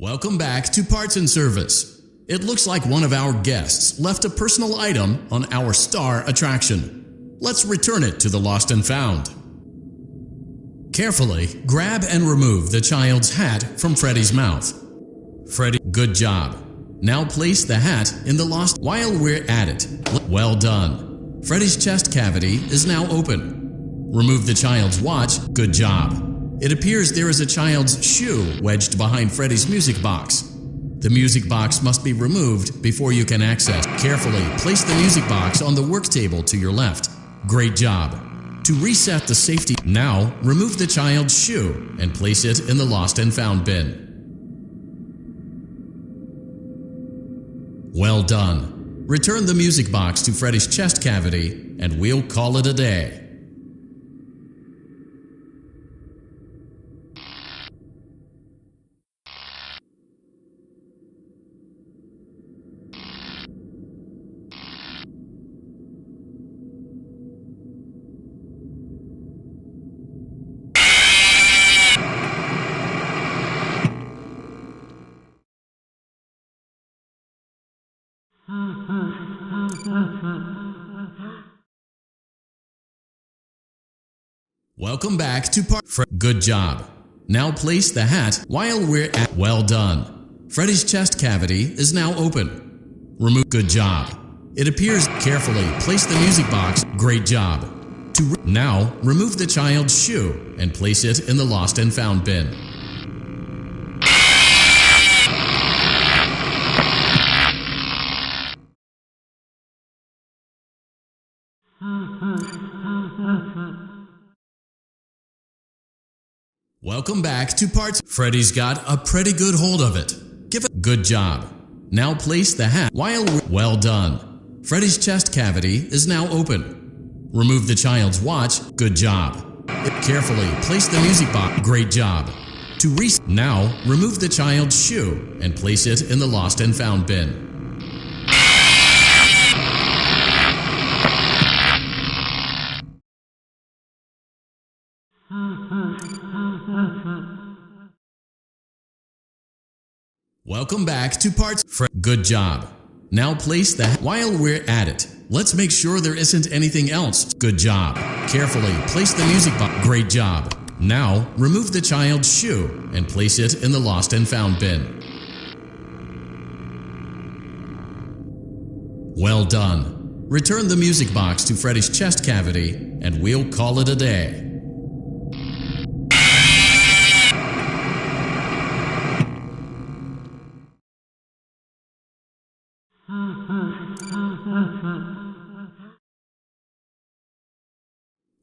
Welcome back to Parts and Service. It looks like one of our guests left a personal item on our star attraction. Let's return it to the lost and found. Carefully grab and remove the child's hat from Freddy's mouth. Freddy, good job. Now place the hat in the lost while we're at it. Well done. Freddy's chest cavity is now open. Remove the child's watch. Good job. It appears there is a child's shoe wedged behind Freddy's music box. The music box must be removed before you can access. Carefully place the music box on the work table to your left. Great job. To reset the safety, now remove the child's shoe and place it in the lost and found bin. Well done. Return the music box to Freddy's chest cavity and we'll call it a day. Welcome back to Good job. Now place the hat while we're at. Well done. Freddy's chest cavity is now open. Remove. Good job. It appears. Carefully place the music box. Great job. Now remove the child's shoe and place it in the lost and found bin. Welcome back to Parts. Freddy's got a pretty good hold of it. Give it. Good job. Now place the hat while well done. Freddy's chest cavity is now open. Remove the child's watch. Good job. Carefully place the music box. Great job. Now remove the child's shoe and place it in the lost and found bin. Welcome back to Parts. Good job. Now place the while we're at it. Let's make sure there isn't anything else. Good job. Carefully place the music box. Great job. Now remove the child's shoe and place it in the lost and found bin. Well done. Return the music box to Freddy's chest cavity and we'll call it a day.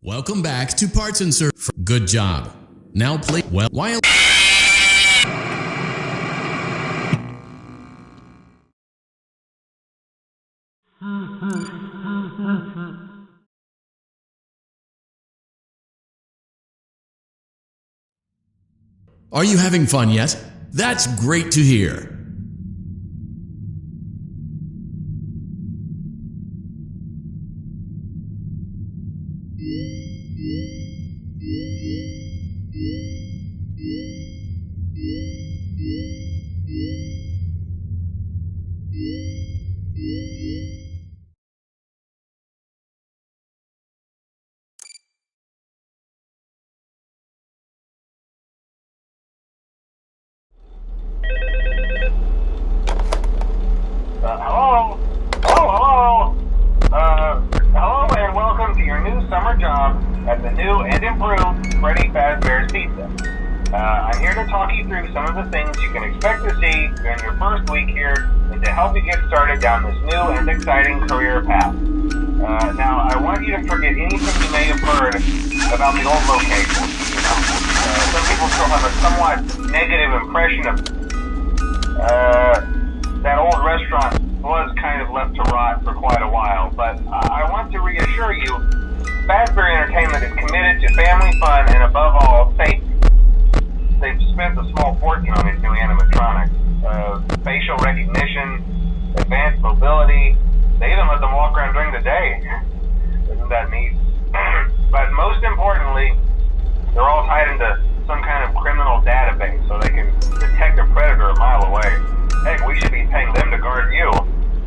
Welcome back to Parts and Service. Good job. Now play well while. Are you having fun yet? That's great to hear. Hello and welcome to your new summer job at the new and improved Freddy Fazbear's Pizza. I'm here to talk you through some of the things you can expect to see during your first week here and to help you get started down this new and exciting career path. Now, I want you to forget anything you may have heard about the old location. Some people still have a somewhat negative impression of that old restaurant was kind of left to rot for quite a while, but I want to reassure you, Fazbear Entertainment is committed to family fun and above all, safety. They've spent a small fortune on these new animatronics. Facial recognition, advanced mobility, they even let them walk around during the day. Isn't that neat? But most importantly, they're all tied into some kind of criminal database so they can detect a predator a mile away. Heck, we should be paying them to guard you.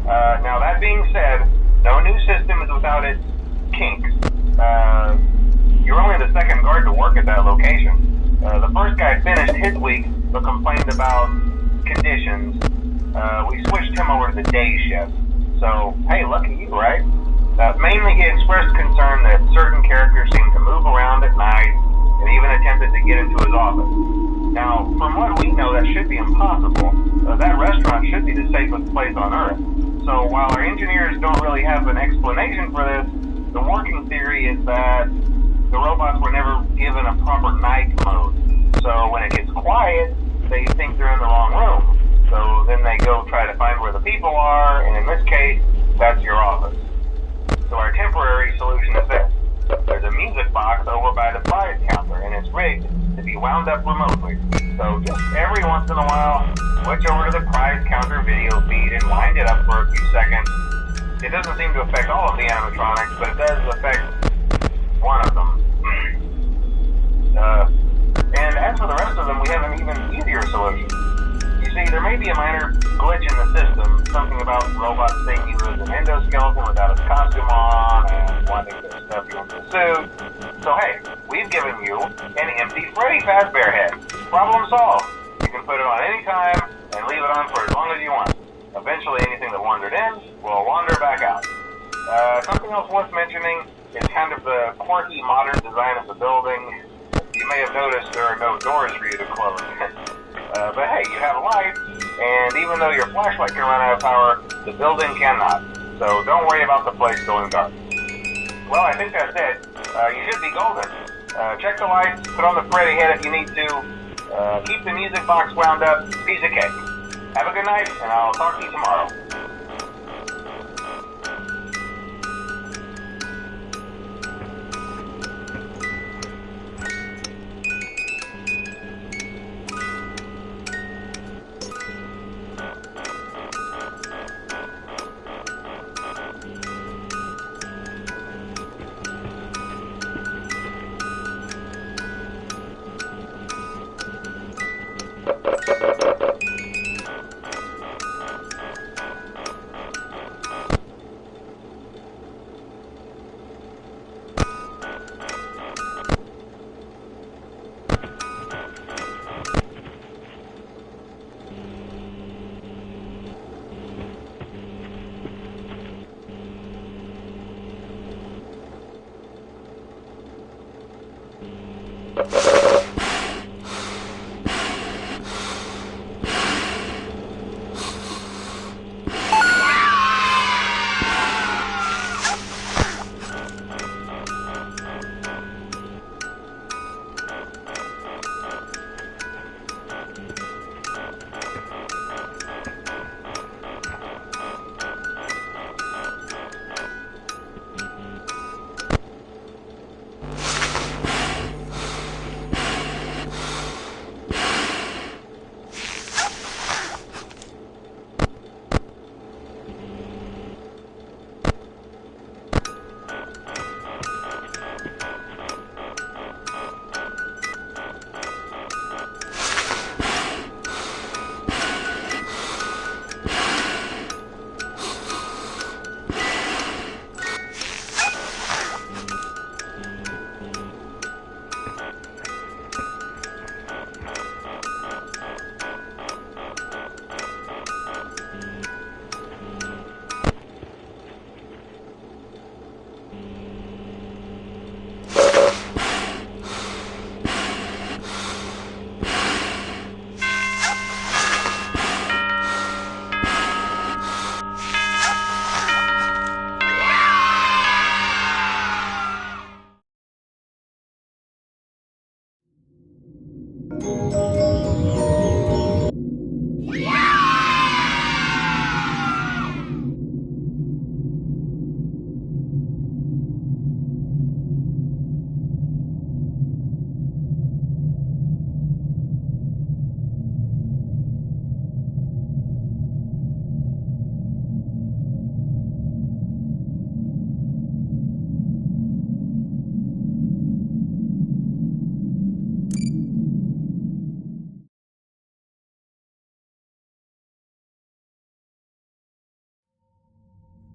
Now that being said, no new system is without its kinks. You're only the second guard to work at that location. The first guy finished his week but complained about conditions. We switched him over to the day shift. So, hey, lucky you, right? Mainly he expressed concern that certain characters seemed to move around at night and even attempted to get into his office. Now, from what we know, that should be impossible. That restaurant should be the safest place on Earth. So while our engineers don't really have an explanation for this, the working theory is that the robots were never given a proper night mode. So when it gets quiet, they think they're in the wrong room. So then they go try to find where the people are, and in this case, that's your office. So our temporary solution is this. There's a music box over by the prize counter, and it's rigged to be wound up remotely. So just every once in a while, switch over to the prize counter video feed and wind it up for a few seconds. It doesn't seem to affect all of the animatronics, but it does affect one of them. And as for the rest of them, we have an even easier solution. You see, there may be a minor glitch in the system, something about robots seeing you as an endoskeleton without his costume on and wanting to stuff you into a suit. So hey, we've given you an empty Freddy Fazbear head. Problem solved. You can put it on any time and leave it on for as long as you want. Eventually anything that wandered in will wander back out. Something else worth mentioning is kind of the quirky modern design of the building. You may have noticed there are no doors for you to close. But hey, you have a light, and even though your flashlight can run out of power, the building cannot. So don't worry about the place going dark. Well, I think that's it. You should be golden. Check the lights, put on the Freddy head if you need to. Keep the music box wound up. Piece of cake. Have a good night, and I'll talk to you tomorrow.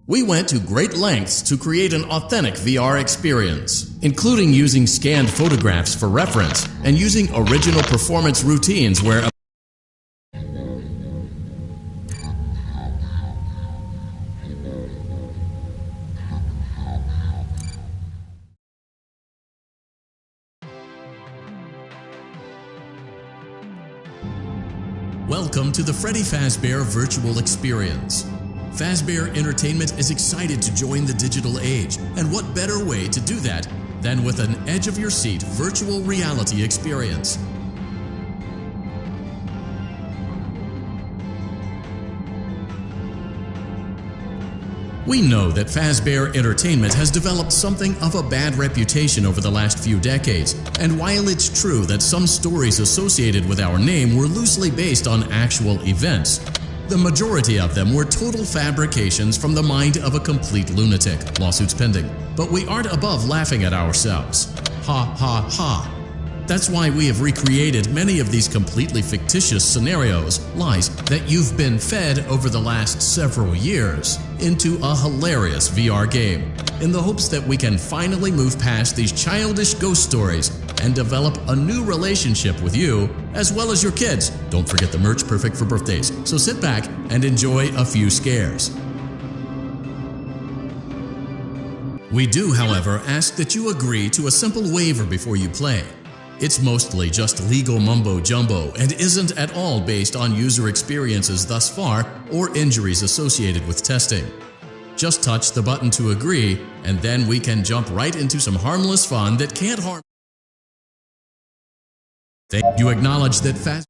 We went to great lengths to create an authentic VR experience, including using scanned photographs for reference and using original performance routines where Welcome to the Freddy Fazbear Virtual Experience. Fazbear Entertainment is excited to join the digital age, and what better way to do that than with an edge-of-your-seat virtual reality experience. We know that Fazbear Entertainment has developed something of a bad reputation over the last few decades, and while it's true that some stories associated with our name were loosely based on actual events, the majority of them were total fabrications from the mind of a complete lunatic, lawsuits pending. But we aren't above laughing at ourselves. Ha ha ha. That's why we have recreated many of these completely fictitious scenarios, lies, that you've been fed over the last several years into a hilarious VR game, in the hopes that we can finally move past these childish ghost stories and develop a new relationship with you, as well as your kids. Don't forget the merch, perfect for birthdays. So sit back and enjoy a few scares. We do, however, ask that you agree to a simple waiver before you play. It's mostly just legal mumbo-jumbo and isn't at all based on user experiences thus far or injuries associated with testing. Just touch the button to agree, and then we can jump right into some harmless fun that can't harm. You acknowledge that